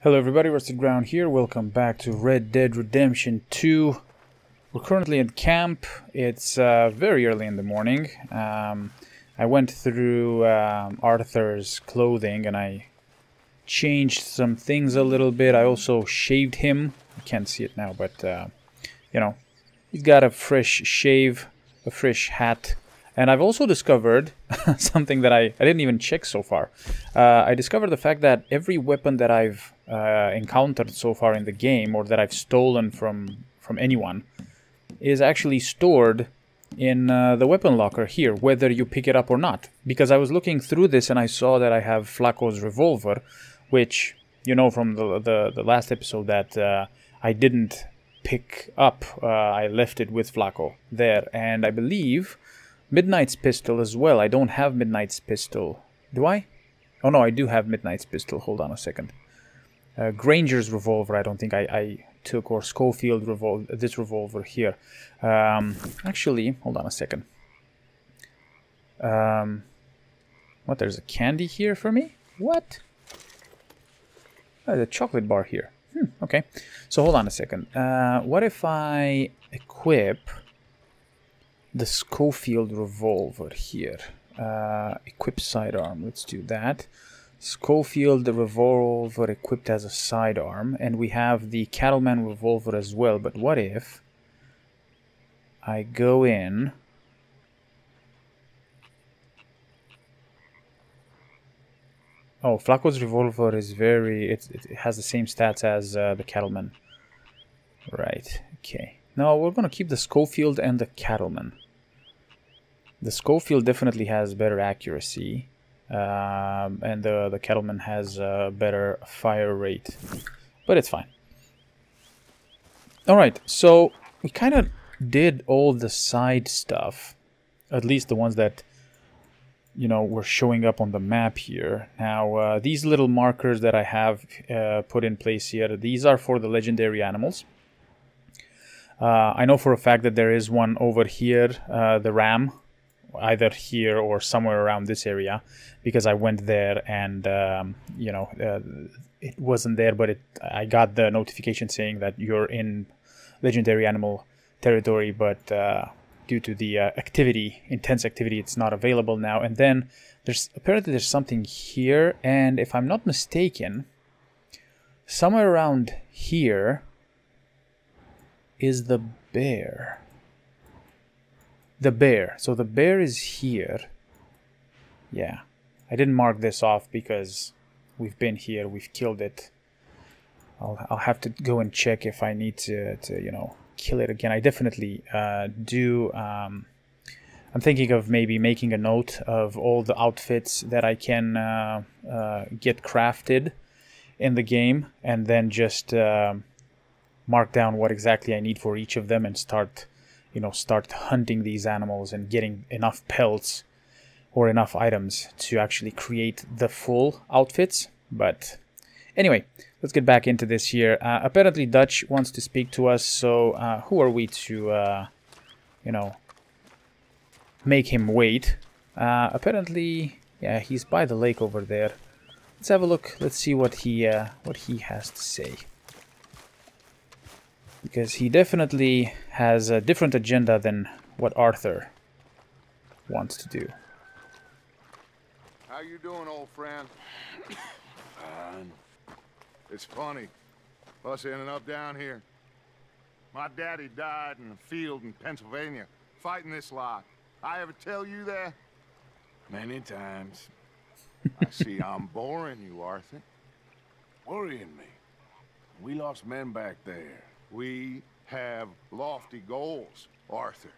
Hello everybody, Rusted Ground here. Welcome back to Red Dead Redemption 2. We're currently at camp. It's very early in the morning. I went through Arthur's clothing and I changed some things a little bit. I also shaved him. You can't see it now, but you know, he's got a fresh shave, a fresh hat. And I've also discovered something that I didn't even check so far. I discovered the fact that every weapon that I've encountered so far in the game, or that I've stolen from anyone, is actually stored in the weapon locker here, whether you pick it up or not. Because I was looking through this and I saw that I have Flacco's revolver, which, you know from the last episode that I didn't pick up. I left it with Flacco there, and I believe Midnight's pistol as well. I don't have Midnight's pistol. Do I? Oh no, I do have Midnight's pistol. Hold on a second. Granger's revolver I don't think I took, or Schofield this revolver here. Actually, hold on a second. What, there's a candy here for me? What? Oh, there's a chocolate bar here. Okay. So hold on a second. What if I equip the Schofield revolver here? Equip sidearm. Let's do that. Schofield the revolver equipped as a sidearm, and we have the Cattleman revolver as well. But what if I go in? Oh, Flacco's revolver is it has the same stats as the Cattleman. Right. Okay. No, we're gonna keep the Schofield and the Cattleman. The Schofield definitely has better accuracy, and the Cattleman has a better fire rate, but it's fine. Alright, so we kind of did all the side stuff, at least the ones that, you know, were showing up on the map here. Now, these little markers that I have put in place here, these are for the legendary animals. I know for a fact that there is one over here, the ram, either here or somewhere around this area, because I went there and you know, it wasn't there, but I got the notification saying that you're in legendary animal territory, but due to the intense activity, it's not available now. And then apparently there's something here, and if I'm not mistaken, somewhere around here is the bear. The bear. So the bear is here. Yeah. I didn't mark this off because we've been here. We've killed it. I'll have to go and check if I need to you know, kill it again. I definitely do. I'm thinking of maybe making a note of all the outfits that I can get crafted in the game, and then just mark down what exactly I need for each of them and start hunting these animals and getting enough pelts or enough items to actually create the full outfits. But anyway, let's get back into this here. Apparently Dutch wants to speak to us, so who are we to, you know, make him wait? Apparently, yeah, he's by the lake over there. Let's have a look. Let's see what he has to say, because he definitely has a different agenda than what Arthur wants to do. How you doing, old friend? It's funny, us ending up down here. My daddy died in a field in Pennsylvania, fighting this lot. I ever tell you that? Many times. I see I'm boring you, Arthur. Worrying me. We lost men back there. We have lofty goals, Arthur.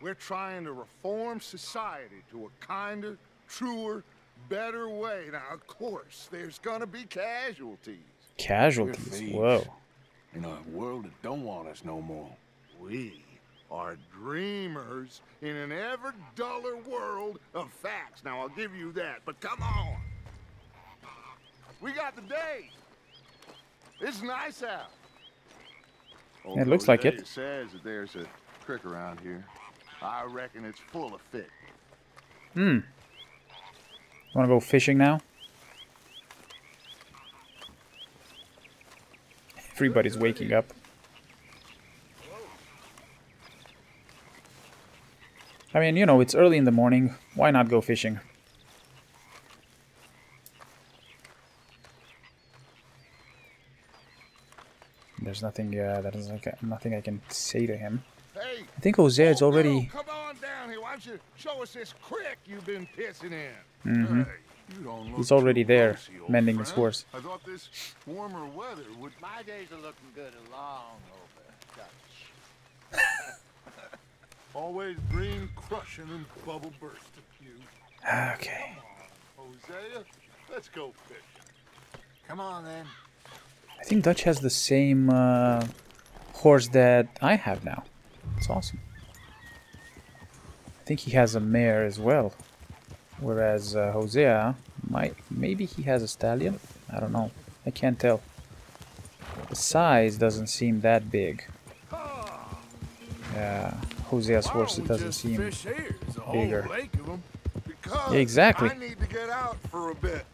We're trying to reform society to a kinder, truer, better way. Now, of course, there's gonna be casualties. Casualties? Whoa. In a world that don't want us no more. We are dreamers in an ever duller world of facts. Now, I'll give you that, but come on. We got the day. It's nice out. It looks like it. It says that there's a creek around here. I reckon it's full of fish. Want to go fishing now? everybody's waking up. I mean, you know, it's early in the morning. Why not go fishing? There's nothing. There's nothing I can say to him. Hey, I think Hosea is already. come on down here. Why don't you show us this creek you've been pissing in? Mhm. Hey, you don't look He's already too there, rusty, old mending his friend. horse. I thought this warmer weather would. My days are looking good along over, Dutch. Always dream crushing and bubble bursting, you. Okay. Hosea, let's go fishing. Come on, then. I think Dutch has the same horse that I have now. It's awesome. I think he has a mare as well. Whereas Hosea maybe he has a stallion. I don't know. I can't tell. The size doesn't seem that big. Yeah, Hosea's horse, it doesn't seem bigger. Because Yeah, exactly. I need to get out for a bit.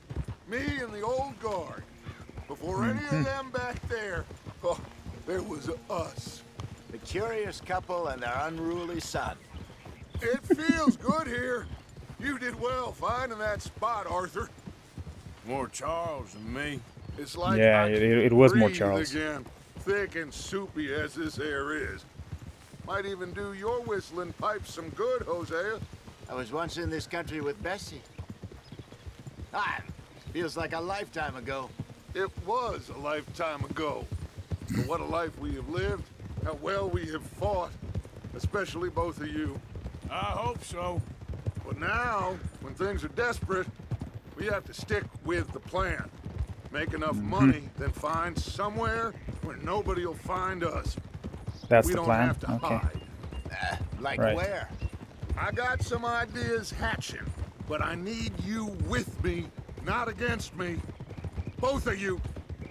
Me and the old guard. Before any of them back there, oh, there was us. The curious couple and their unruly son. It feels good here. You did well finding that spot, Arthur. More Charles than me. It's like Yeah, I it can was more breathe Charles. again, thick and soupy as this air is. Might even do your whistling pipes some good, Hosea. I was once in this country with Bessie. Ah, feels like a lifetime ago. It was a lifetime ago. But what a life we have lived, how well we have fought, especially both of you. I hope so. But now, when things are desperate, we have to stick with the plan. Make enough money, then find somewhere where nobody will find us. That's We the don't plan. have to Okay. hide. Like Right. where? I got some ideas hatching, but I need you with me, not against me. Both of you.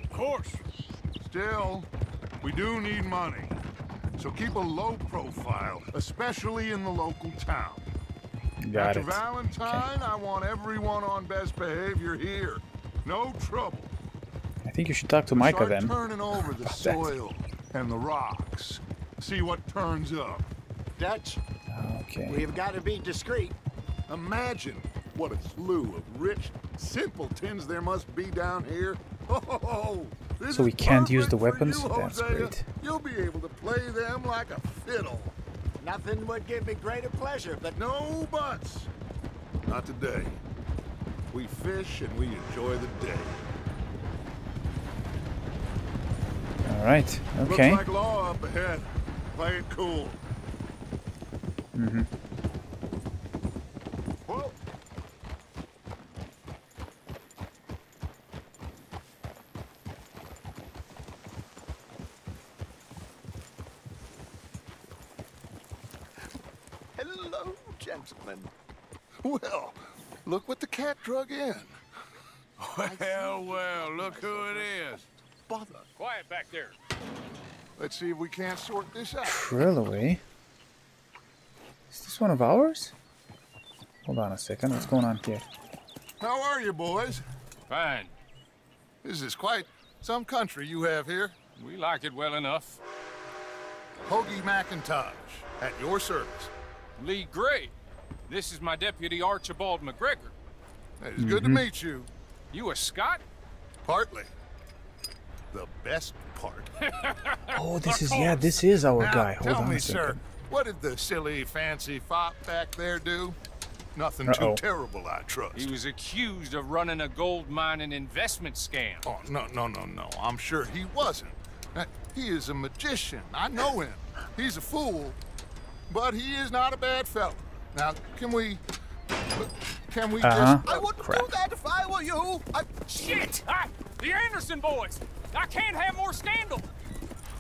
Of course. Still, we do need money. So keep a low profile, especially in the local town. Got After it. Valentine, I want everyone on best behavior here. No trouble. I think you should talk to Micah Start then. turning over the that. soil and the rocks. See what turns up. Dutch, Okay. we've got to be discreet. Imagine what a slew of rich simpletons there must be down here. Oh, this So we is can't use the perfect for weapons? you, That's Hosea. great. You'll be able to play them like a fiddle. Nothing would give me greater pleasure, but No buts. Not today. We fish and we enjoy the day. All right. Looks Okay. like law up ahead. Play it cool. Whoa. hello, gentlemen. Well, look what the cat drug in. Well, look who it is. Bother. Quiet back there. Let's see if we can't sort this out. Trillaway. Is this one of ours? Hold on a second. What's going on here? How are you, boys? Fine. This is quite some country you have here. We like it well enough. Hoagie McIntosh, at your service. Lee Gray. This is my deputy Archibald McGregor. It is good to meet you. You a Scot? Partly. The best part. Oh, this is our Now, guy. Hold tell on me, a second. sir, what did the silly fancy fop back there do? Nothing Uh-oh. too terrible, I trust. He was accused of running a gold mining investment scam. Oh, no. I'm sure he wasn't. He is a magician. I know him. He's a fool, but he is not a bad fellow. Now, can we Uh-huh. just... I wouldn't crap. do that if I were you. Shit! The Anderson boys! I can't have more scandal!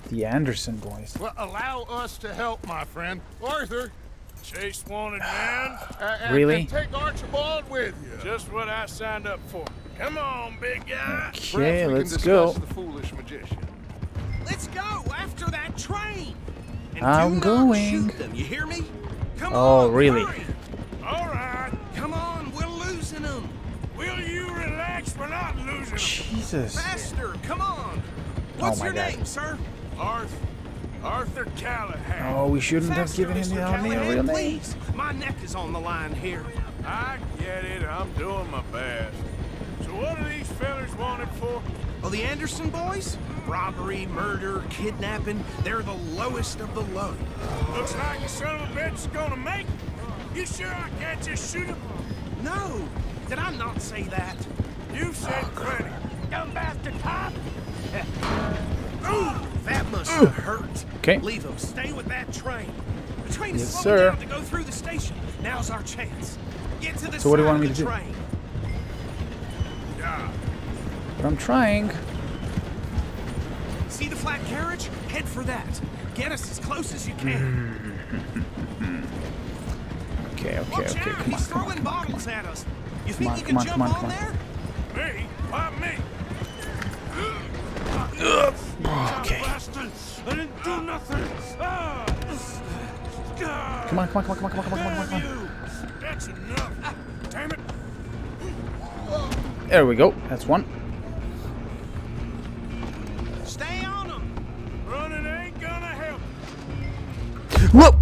The Anderson boys. Well, allow us to help, my friend. Arthur, Chase wanted man. Really? and take Archibald with you. Just what I signed up for. Come on, big guy. Okay, Perhaps we let's can go. discuss the foolish magician. Let's go after that train. And I'm do not going. shoot them, you hear me? Come Oh, on, really? hurry. All right. Come on, we're losing them. Will you relax? We're not losing them. Jesus. Faster, come on. What's my your God. name, sir? Arthur Callahan. Oh, we shouldn't have Faster, given him Mr. our real Callahan, name. please. My neck is on the line here. I get it. I'm doing my best. So what are these fellers wanted for? Well, the Anderson boys? Robbery, murder, kidnapping. They're the lowest of the low. Looks like the son of a bitch is gonna make it. You sure I can't just shoot him? No. Did I not say that? You said plenty. Dumb bastard cop! Ooh, that must have hurt. Okay. Leave him. Stay with that train. The train is Yes, slowing sir. down to go through the station. Now's our chance. Get to the So what do you side want me of to the do? train. Yeah. But I'm trying. See the flat carriage? Head for that. Get us as close as you can. Okay, okay, Watch okay. out! Come on, He's come on, throwing come on, come bottles on. at us. You think on, you come can on, jump come on, on come on. there? Me? Why me? Okay. Bastard! I didn't do nothing. Ah! Come on, come on, come on, come on, come on, come on, come on, come on. You. That's enough. Damn it. There we go. That's one. Stay on him. Running ain't gonna help. Whoa!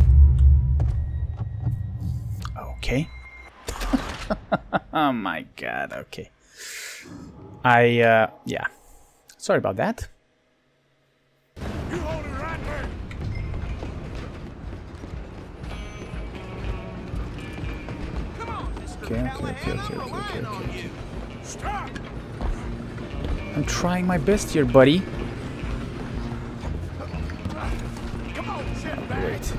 Okay. Oh my God. Okay. Yeah. Sorry about that. You hold it right there. Come on, Mr. Okay, okay, Callahan. okay, I'm okay, relying okay, on okay. you. Stop. I'm trying my best here, buddy. Come on, sit back. Great.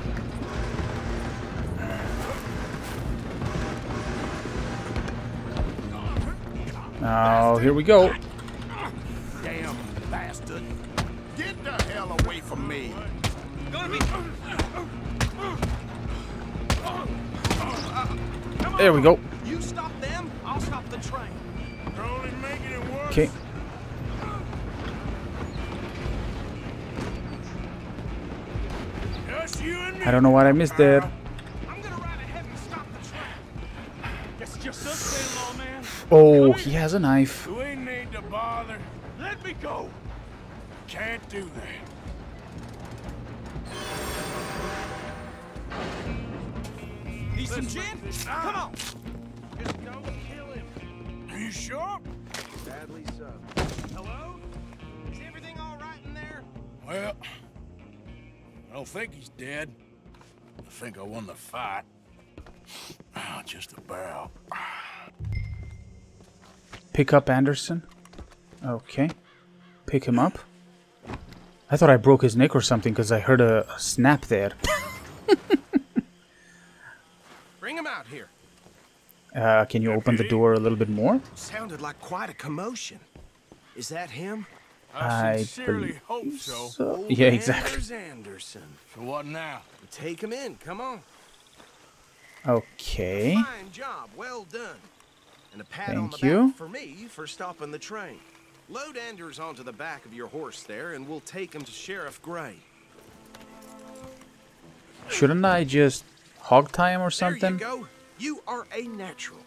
Oh, here we go. Damn bastard. Get the hell away from me. There we go. You stop them, I'll stop the train. You're only making it worse. Okay. Just you and me. I don't know what I missed there. I'm gonna ride ahead and stop the train. Guess it's just us then, lawman. Oh, he has a knife. We need to bother. Let me go. Can't do that. Need some gin? Come on. Just don't kill him. Are you sure? Sadly so. Hello? Is everything all right in there? Well, I don't think he's dead. I think I won the fight. Just about. Pick up Anderson. Okay. Pick him up. I thought I broke his neck or something because I heard a snap there. Bring him out here. Can you open the door a little bit more? Sounded like quite a commotion. Is that him? I I sincerely hope so. Old Yeah, exactly. Anders Anderson. So what now? Take him in. Come on. Okay. Fine job. Well done. And a pat on the Thank you. back for me for stopping the train. Load Anders onto the back of your horse there, and we'll take him to Sheriff Gray. Shouldn't I just hog tie him or There something? you go. You are a natural.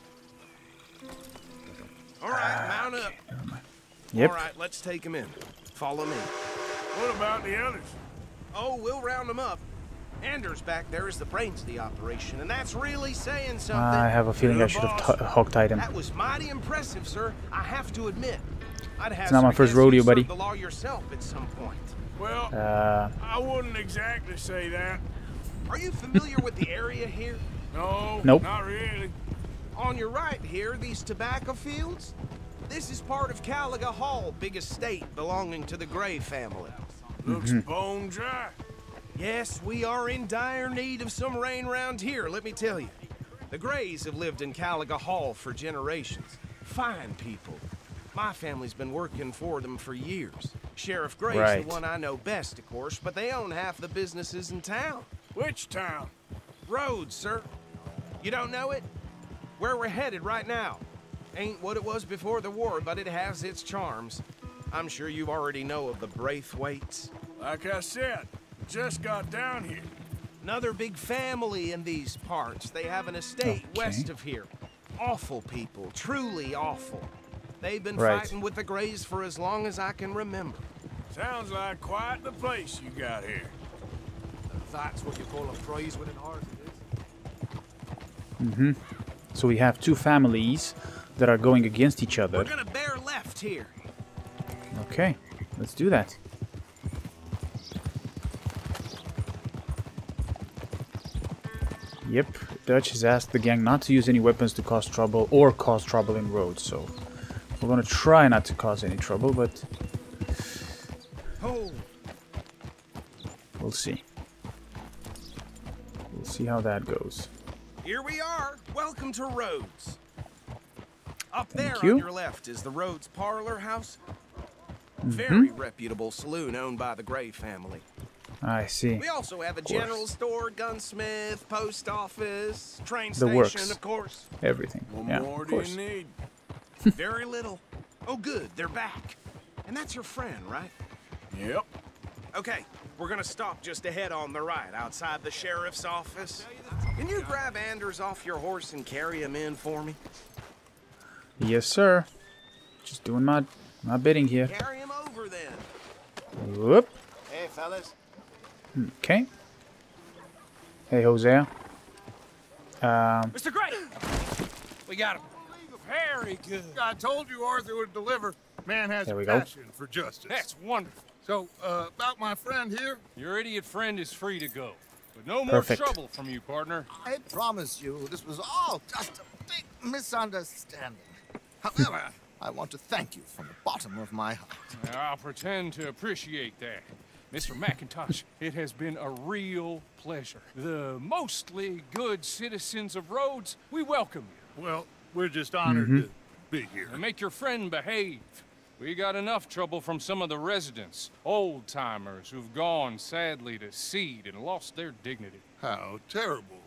All right, mount up. Yep. All right, let's take him in. Follow me. What about the others? Oh, we'll round them up. Anders back there is the brains of the operation, and that's really saying something. I have a feeling I should have hog tied him. That was mighty impressive, sir. I have to admit. I'd have It's not my some first guess you rodeo, served buddy. the law yourself at some point. Well, I wouldn't exactly say that. Are you familiar with the area here? No, Nope. not really. On your right here, these tobacco fields? This is part of Caliga Hall, big estate belonging to the Gray family. Looks bone dry. Yes, we are in dire need of some rain round here, let me tell you. The Grays have lived in Caliga Hall for generations. Fine people. My family's been working for them for years. Sheriff Gray's Right. the one I know best, of course, but they own half the businesses in town. Which town? Rhodes, sir. You don't know it? Where we're headed right now. Ain't what it was before the war, but it has its charms. I'm sure you already know of the Braithwaites. Like I said, just got down here. Another big family in these parts. They have an estate Okay. west of here. Awful people, truly awful. They've been Right. fighting with the Grays for as long as I can remember. Sounds like quite the place you got here. That's what you call a prize-winning horse, it is. So we have two families that are going against each other. We're gonna bear left here. Okay, let's do that. Yep, Dutch has asked the gang not to use any weapons to cause trouble or cause trouble in roads, so we're gonna try not to cause any trouble, but Oh, we'll see. We'll see how that goes. here we are. Welcome to Rhodes. Up there you. on your left is the Rhodes Parlor House. Very reputable saloon owned by the Gray family. I see. We also have a course. general store, gunsmith, post office, train The station, works. of course. Everything. What Yeah, more of do you course. need? Very little. Oh, good, they're back. And that's your friend, right? Yep. Okay, we're gonna stop just ahead on the right, outside the sheriff's office. Can you grab Anders off your horse and carry him in for me? Yes, sir. Just doing my bidding here. Carry him over then. Whoop. Hey, fellas. Okay. Hey, Hosea. Mr. Gray! We got him. Very good. I told you Arthur would deliver. Man has There a we go. passion for justice. That's wonderful. So, about my friend here, Your idiot friend is free to go. But no more Perfect. trouble from you, partner. I promise you this was all just a big misunderstanding. However, I want to thank you from the bottom of my heart. I'll pretend to appreciate that. Mr. McIntosh, it has been a real pleasure. The mostly good citizens of Rhodes, we welcome you. well, we're just honored to be here. And make your friend behave. We got enough trouble from some of the residents, old-timers who've gone, sadly, to seed and lost their dignity. How terrible.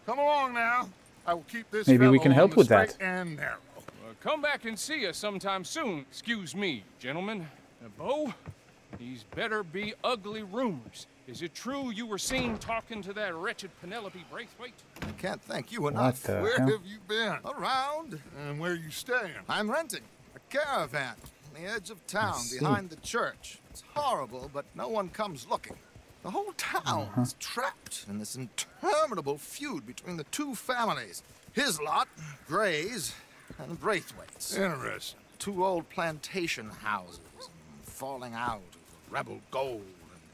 Come along now. I will keep this Maybe we fellow can on help the with that. straight and narrow. Come back and see us sometime soon. Excuse me, gentlemen. Bo, these better be ugly rumors. Is it true you were seen talking to that wretched Penelope Braithwaite? I can't thank you What enough. the Where hell? have you been? Around. And where you staying? I'm renting a caravan on the edge of town see. behind the church. It's horrible, but no one comes looking. The whole town is trapped in this interminable feud between the two families. His lot, Gray's, and Braithwaite's. Interesting. Two old plantation houses, and falling out of rebel gold,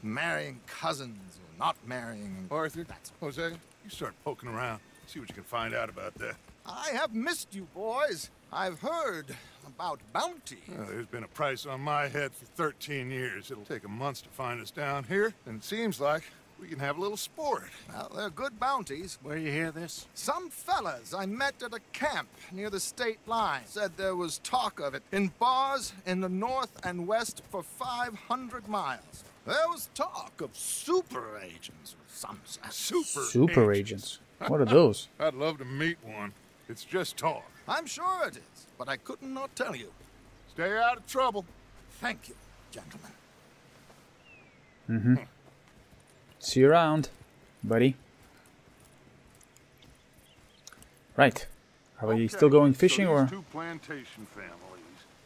and marrying cousins or not marrying. Arthur, Jose, you start poking around. See what you can find out about that. I have missed you, boys. I've heard about bounty. There's been a price on my head for 13 years. It'll take a month to find us down here, and it seems like we can have a little sport. Well, they're good bounties. Where you hear this? Some fellas I met at a camp near the state line said there was talk of it in bars in the north and west for 500 miles. There was talk of super agents or some such. Super agents. What are those? I'd love to meet one. It's just talk. I'm sure it is, but I couldn't not tell you. Stay out of trouble. Thank you, gentlemen. See you around, buddy. Right. Are we still going fishing so or? these two plantation families.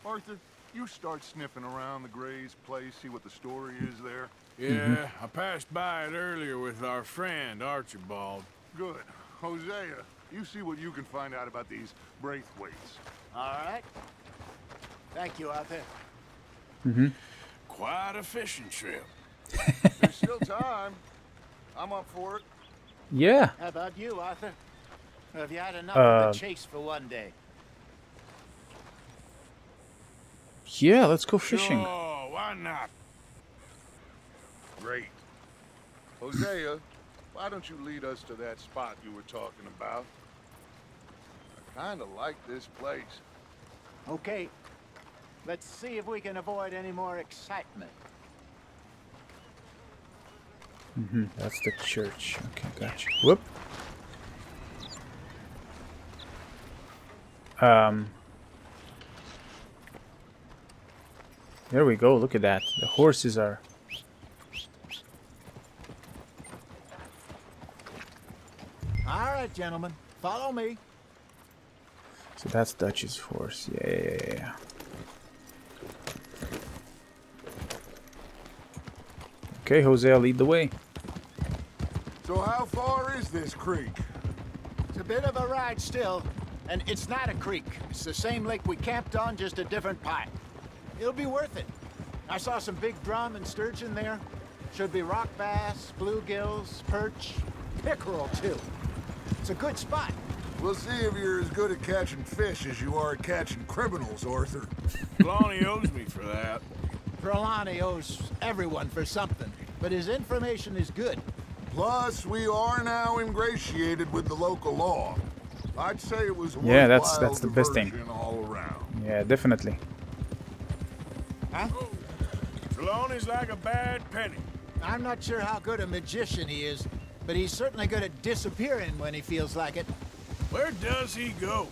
Arthur, you start sniffing around the Gray's place, see what the story is there. Yeah, I passed by it earlier with our friend Archibald. Good. Hosea, you see what you can find out about these Braithwaites. All right. Thank you, Arthur. Quite a fishing trip. There's still time. I'm up for it. Yeah. How about you, Arthur? Or have you had enough of the chase for one day? Yeah, let's go fishing. Oh, why not? Great. Hosea, why don't you lead us to that spot you were talking about? I kind of like this place. Okay. Let's see if we can avoid any more excitement. That's the church. Okay, gotcha. Whoop. There we go. Look at that. The horses are. All right, gentlemen. Follow me. So that's Dutch's horse. Yeah. Okay, Hosea, lead the way. So how far is this creek? It's a bit of a ride still, and it's not a creek. It's the same lake we camped on, just a different pipe. It'll be worth it. I saw some big drum and sturgeon there. Should be rock bass, bluegills, perch, pickerel too. It's a good spot. We'll see if you're as good at catching fish as you are at catching criminals, Arthur. Lonnie owes me for that. Trelawney owes everyone for something, but his information is good. Plus, we are now ingratiated with the local law. I'd say it was Yeah, that's worthwhile the best thing. diversion all around. Yeah, definitely. Huh? Trelawney's like a bad penny. I'm not sure how good a magician he is, but he's certainly good at disappearing when he feels like it. Where does he go?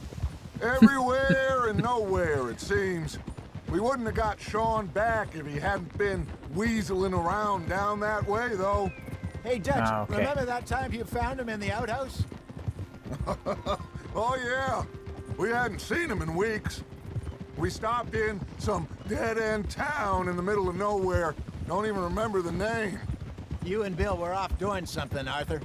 Everywhere and nowhere, it seems. We wouldn't have got Sean back if he hadn't been weaseling around down that way, though. Hey, Dutch, Okay. remember that time you found him in the outhouse? Oh, yeah. We hadn't seen him in weeks. We stopped in some dead-end town in the middle of nowhere. Don't even remember the name. You and Bill were off doing something, Arthur.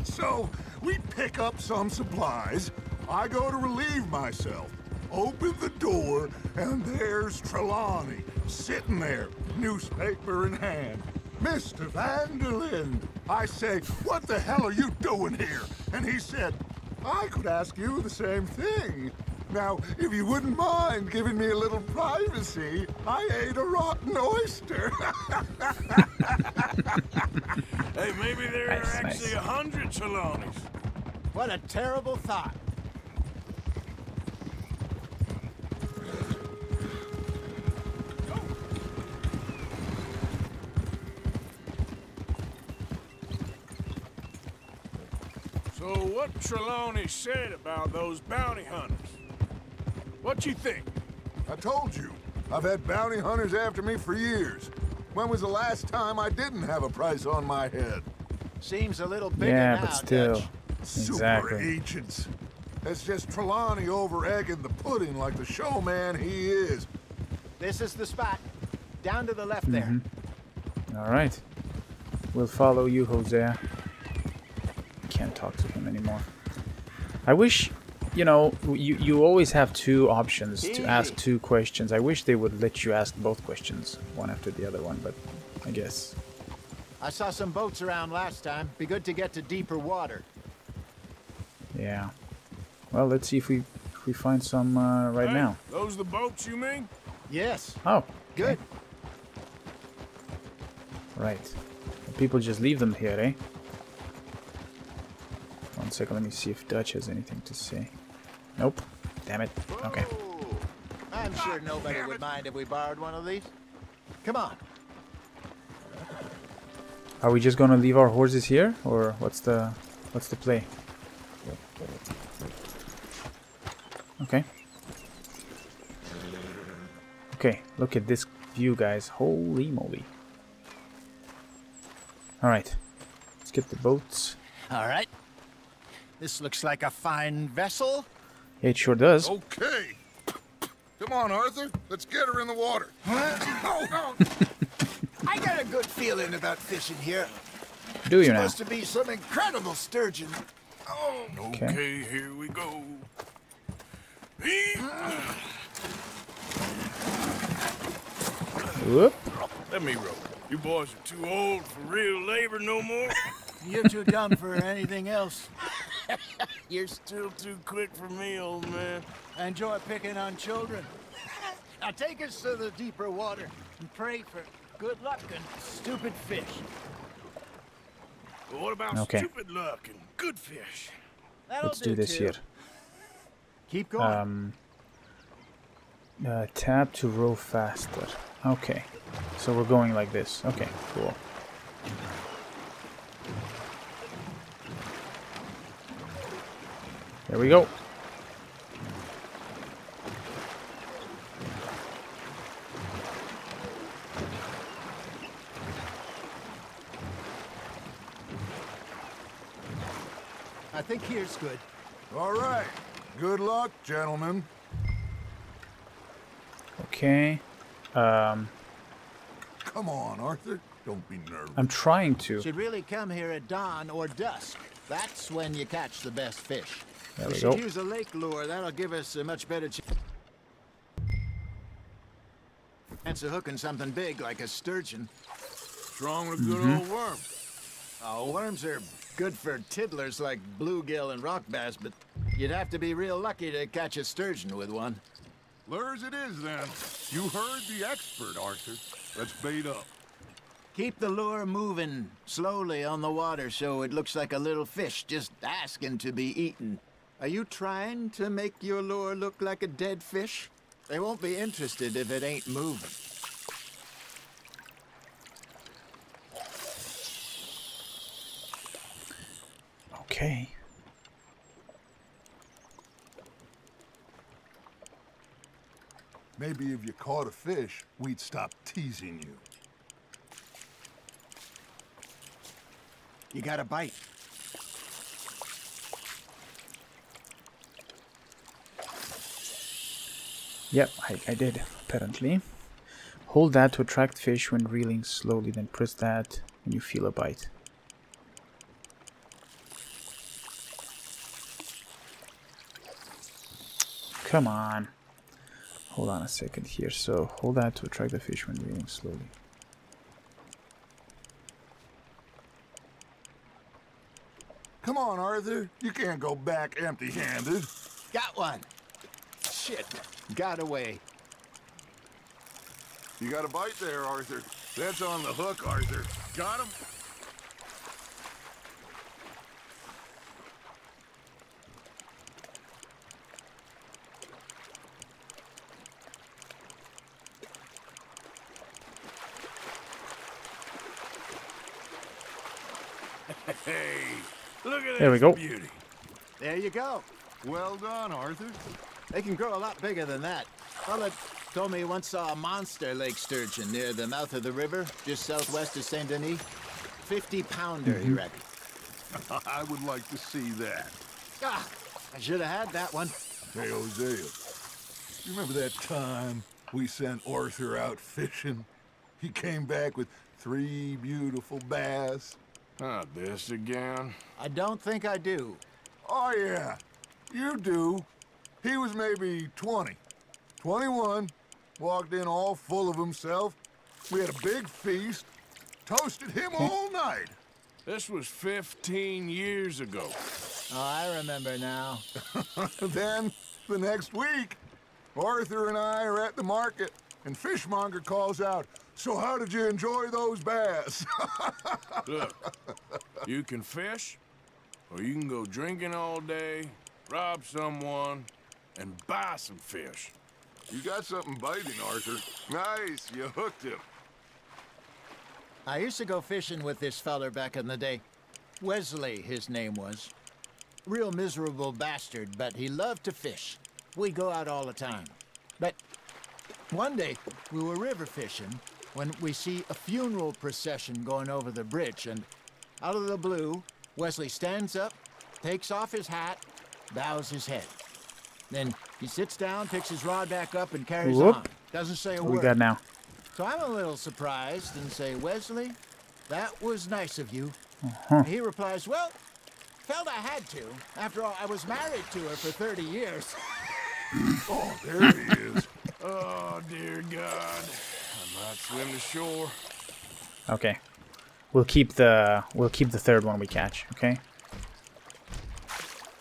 So, we pick up some supplies. I go to relieve myself. Open the door, and there's Trelawney, sitting there, newspaper in hand. Mr. Vanderlyn. I say, what the hell are you doing here? And he said, I could ask you the same thing. Now, if you wouldn't mind giving me a little privacy, I ate a rotten oyster. Hey, maybe there Nice, are actually nice. 100 Trelawneys. What a terrible thought. So what Trelawney said about those bounty hunters? What you think? I told you, I've had bounty hunters after me for years. When was the last time I didn't have a price on my head? Seems a little bigger Yeah, now, but still. Dutch. Super Exactly. agents. It's just Trelawney over egging the pudding like the showman he is. This is the spot. Down to the left there. All right. We'll follow you, Hosea. Can't talk to him anymore. I wish, you know, you always have two options to ask two questions. I wish they would let you ask both questions, one after the other one, but I guess. I saw some boats around last time. Be good to get to deeper water. Yeah. Well, let's see if we find some right Hey, now. Those the boats you mean? Yes. Oh, Good. right. People just leave them here, eh? One second, let me see if Dutch has anything to say. Nope. Damn it. Okay. Whoa. I'm sure nobody would mind if we borrowed one of these. Come on. Are we just gonna leave our horses here, or what's the play? Okay. Okay, look at this view, guys. Holy moly. Alright. Let's get the boats. All right. This looks like a fine vessel. It sure does. Okay. Come on, Arthur. Let's get her in the water. I got a good feeling about fishing here. Do you now? Supposed to be some incredible sturgeon. Oh, Okay, here we go. Whoop. Let me row. You boys are too old for real labor no more. you're too dumb for anything else. You're still too quick for me, old man. I enjoy picking on children. Now take us to the deeper water and pray for good luck and stupid fish. But what about Okay. stupid luck and good fish? That'll Let's do this too. here. Keep going. Tab to row faster. Okay. So we're going like this. Okay, cool. There we go. I think here's good. All right. Good luck, gentlemen. Okay. Come on, Arthur. Don't be nervous. I'm trying to. Should really come here at dawn or dusk. That's when you catch the best fish. There We we should go. use a lake lure. That'll give us a much better chance of hooking something big like a sturgeon. What's wrong with a good old worm? Oh, worms are good for tiddlers like bluegill and rock bass, but you'd have to be real lucky to catch a sturgeon with one. Lures it is, then. You heard the expert, Arthur. Let's bait up. Keep the lure moving slowly on the water so it looks like a little fish just asking to be eaten. Are you trying to make your lure look like a dead fish? They won't be interested if it ain't moving. Okay. Maybe if you caught a fish, we'd stop teasing you. You got a bite. Yep, I did, apparently. Hold that to attract fish when reeling slowly, then press that when you feel a bite. Come on. Hold on a second here. So hold that to attract the fish when reeling slowly. Come on, Arthur. You can't go back empty-handed. Got one. Shit. Got away. You got a bite there, Arthur. That's on the hook, Arthur. Got him? Hey, look at There we this go. beauty. There you go. Well done, Arthur. They can grow a lot bigger than that. Fella told me he once saw a monster lake sturgeon near the mouth of the river, just southwest of Saint Denis. 50-pounder, he reckoned. I would like to see that. Ah, I should have had that one. Hey, Hosea. You remember that time we sent Arthur out fishing? He came back with 3 beautiful bass. Not this again. I don't think I do. Oh, yeah. You do. He was maybe 20. 21. Walked in all full of himself. We had a big feast. Toasted him all night. This was 15 years ago. Oh, I remember now. Then, the next week, Arthur and I are at the market, and Fishmonger calls out, "So how did you enjoy those bass?" Look, you can fish, or you can go drinking all day, rob someone, and buy some fish. You got something biting, Arthur. Nice, you hooked him. I used to go fishing with this feller back in the day. Wesley, his name was. Real miserable bastard, but he loved to fish. We'd go out all the time. But one day, we were river fishing when we see a funeral procession going over the bridge, and out of the blue, Wesley stands up, takes off his hat, bows his head. Then he sits down, picks his rod back up, and carries Whoop. on. Doesn't say a What we word. got now? So I'm a little surprised and say, "Wesley, that was nice of you." He replies, "Well, felt I had to. After all, I was married to her for 30 years. Oh, there he is. Oh, dear God. I might swim to shore. Okay. We'll keep the third one we catch, okay?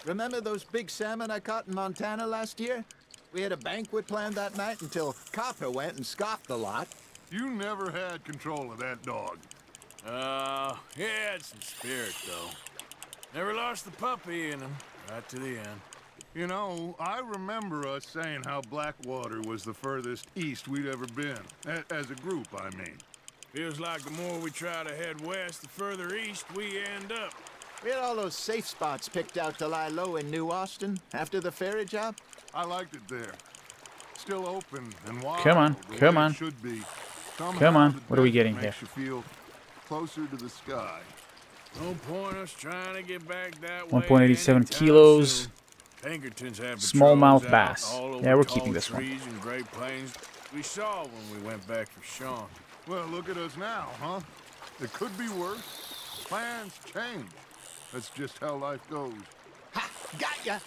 Remember those big salmon I caught in Montana last year? We had a banquet planned that night until Copper went and scoffed the lot. You never had control of that dog. He had some spirit, though. Never lost the puppy in him, right to the end. You know, I remember us saying how Blackwater was the furthest east we'd ever been. As a group, I mean. Feels like the more we try to head west, the further east we end up. We had all those safe spots picked out to lie low in New Austin after the ferry job. I liked it there. Still open and wide. Come on, the come way it on. should be. Somehow Come on, the what are we desert getting makes here? you feel closer to the sky. No point us trying to get back that 1.87 way anytime kilos. soon. Pinkertons have Smallmouth patrols out bass. all over Yeah, we're tall keeping this one. trees and Great Plains. We saw when we went back for Sean. Well, look at us now, huh? It could be worse. Plans change. That's just how life goes. Ha! Got ya!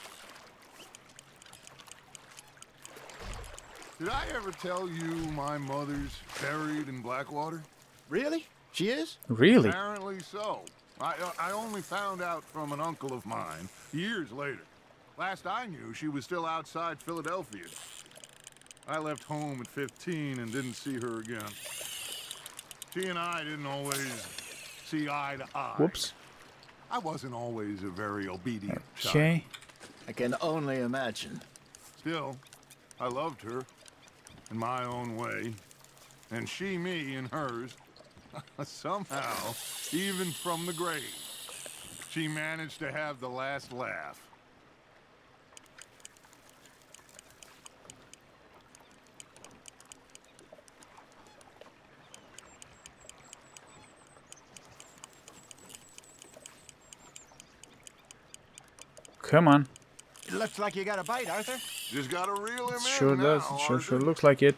Did I ever tell you my mother's buried in Blackwater? Really? She is? Really? Apparently so. I only found out from an uncle of mine years later. Last I knew, she was still outside Philadelphia. I left home at 15 and didn't see her again. She and I didn't always see eye to eye. Whoops. I wasn't always a very obedient Okay. child. I can only imagine. Still, I loved her in my own way, and she me in hers. Somehow, even from the grave, she managed to have the last laugh. Come on. It looks like you got a bite, Arthur. Just gotta reel him in Sure now, does. Sure Arthur. looks like it.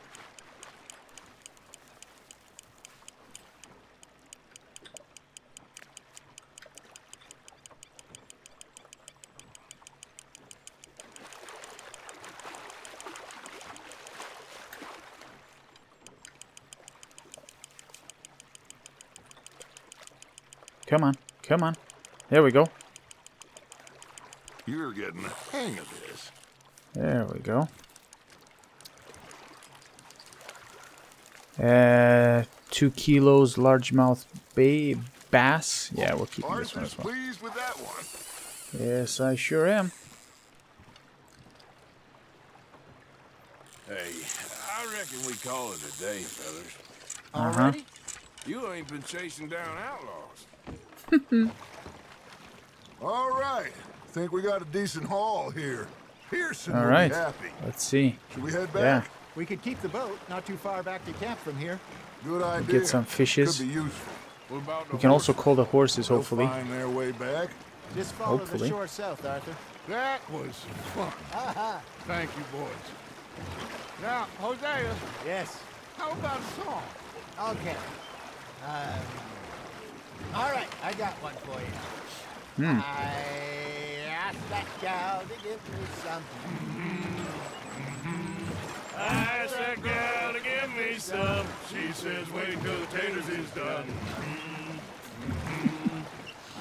Come on. Come on. There we go. You're getting the hang of this. There we go. 2 kilos largemouth bass. Yeah, we'll keep this one Arthur's as well. pleased with that one. Yes, I sure am. Hey, I reckon we call it a day, fellas. Already? You ain't been chasing down outlaws. All right. Think we got a decent haul here. Pearson All will right. be happy. Let's see. Should we head Yeah. back? We could keep the boat not too far back to camp from here. Good idea. Get some fishes. Could be useful. What about the We can also horses? call the horses, They'll hopefully. find their way back. Just follow the Hopefully. shore south, Arthur. That was fun. Thank you, boys. Now, Hosea, Yes. how about a song? Okay. All right, I got one for you. I asked that gal to give me something. I asked that gal to give me some. She says, wait till the taters is done.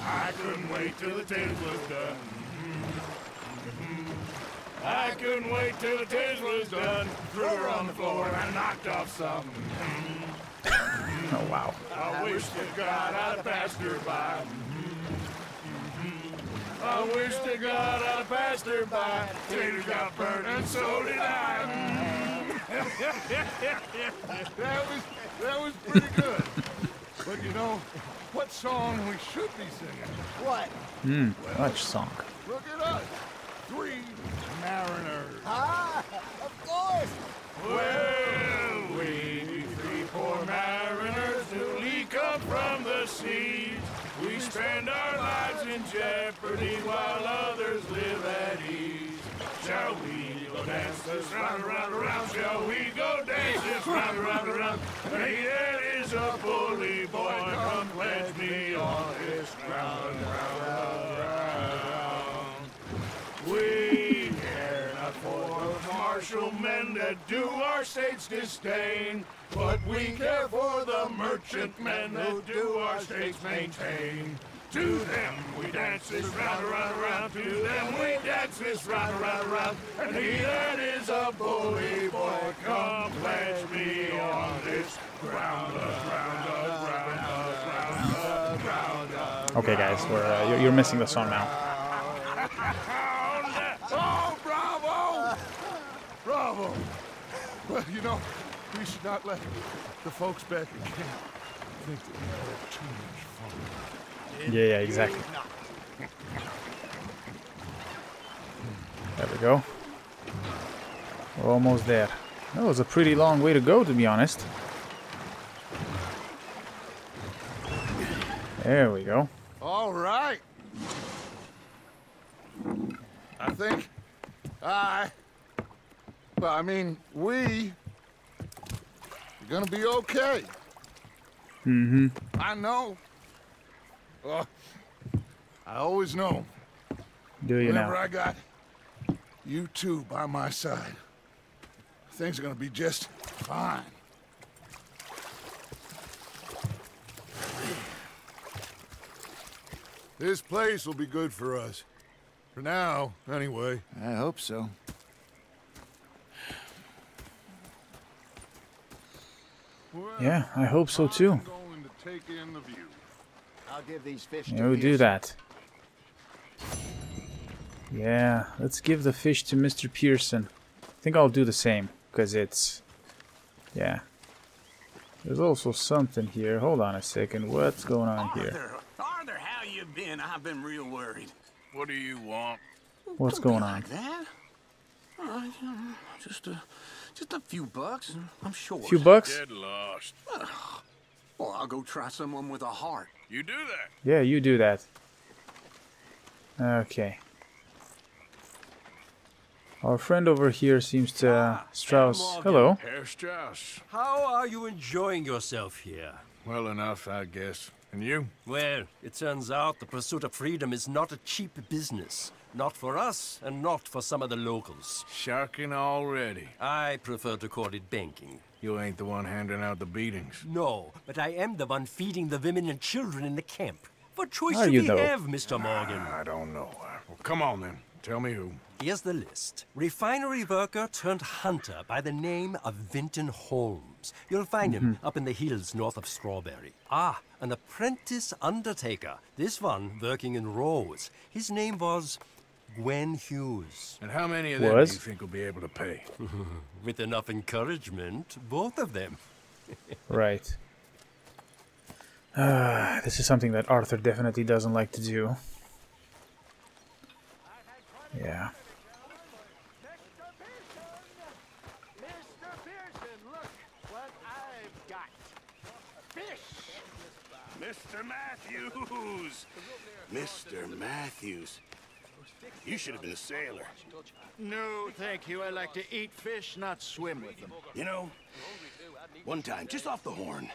I couldn't wait till the taters was done. I couldn't wait till the taters was done. Threw her on the floor and knocked off some. Oh, wow. I wish to God I'd passed her by. I wish to God I'd passed her by. Taters got burned and so did I. That was pretty good. But you know, what song we should be singing? What? Which song? Look at us. 3 mariners. Ah, of course. Well, we 3 poor mariners newly come from the seas. We spend our lives in jeopardy while others live at ease. Shall we go dance this round, around, around? Shall we go dance this round, around, around? Hey, that is a bully boy. Come pledge me on this ground, round, round. We care not for the martial men that do our state's disdain, but we care for the merchant men that do our state's maintain. To them we dance this round, around, around. To them we dance this round, around, around. And he that is a bully boy, come pledge me on this ground, Okay, guys, we're you're missing the song now. Oh, bravo! Bravo! Well, you know, we should not let the folks back in camp think that we had too much fun. Yeah, exactly. There we go. We're almost there. That was a pretty long way to go, to be honest. There we go. All right. I think we are gonna be okay. Mm-hmm. I know. I always know. Do you Whenever now? I got you two by my side, things are gonna be just fine. This place will be good for us. For now, anyway. I hope so. Yeah, I hope so too. I'm going to take in the view. I'll give these fish Yeah, to we'll do Pearson. that. Yeah, let's give the fish to Mr. Pearson. I think I'll do the same, because it's... Yeah. There's also something here. Hold on a second. What's going on here? Arthur, how you been? I've been real worried. What do you want? What's Don't be going on? like that. Just a few bucks, I'm sure. Few bucks? Get lost. Well, I'll go try someone with a heart. You do that. Yeah, you do that. Okay. Our friend over here seems to... Strauss. Morgan. Hello. Herr Strauss. How are you enjoying yourself here? Well enough, I guess. And you? Well, it turns out the pursuit of freedom is not a cheap business. Not for us, and not for some of the locals. Sharking already. I prefer to call it banking. You ain't the one handing out the beatings. No, but I am the one feeding the women and children in the camp. What choice Are do you, we though? have, Mr. Morgan? I don't know. Well, come on then. Tell me who. Here's the list. Refinery worker turned hunter by the name of Vinton Holmes. You'll find him up in the hills north of Strawberry. Ah, an apprentice undertaker. This one working in Rose. His name was Gwen Hughes. And how many of them Was? do you think will be able to pay? With enough encouragement, both of them. Right. This is something that Arthur definitely doesn't like to do. Yeah. Mr. Pearson, look what I've got. Fish! Mr. Matthews! Mr. Matthews. You should have been a sailor. No, thank you. I like to eat fish, not swim with them. You know, one time, just off the horn,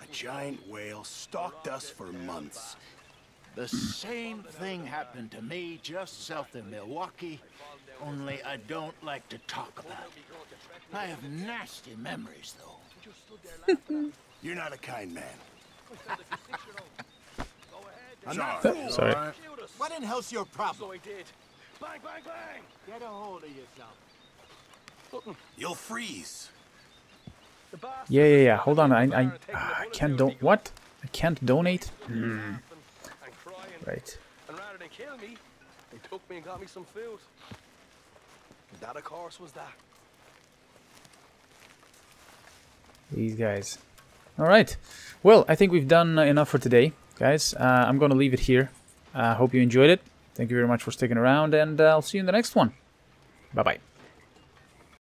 a giant whale stalked us for months. The same thing happened to me just south of Milwaukee, only I don't like to talk about it. I have nasty memories, though. You're not a kind man. I'm Sorry. not fooled. Sorry. All right. What in hell's your problem? So he did. Bang, bang, bang! Get a hold of yourself. You'll freeze. Yeah. Hold on. I can't don't. What? I can't donate. Right. And rather than kill me, they took me and got me some food. That, of course, was that. These guys. All right. Well, I think we've done enough for today, guys. I'm going to leave it here. Hope you enjoyed it. Thank you very much for sticking around, and I'll see you in the next one. Bye-bye.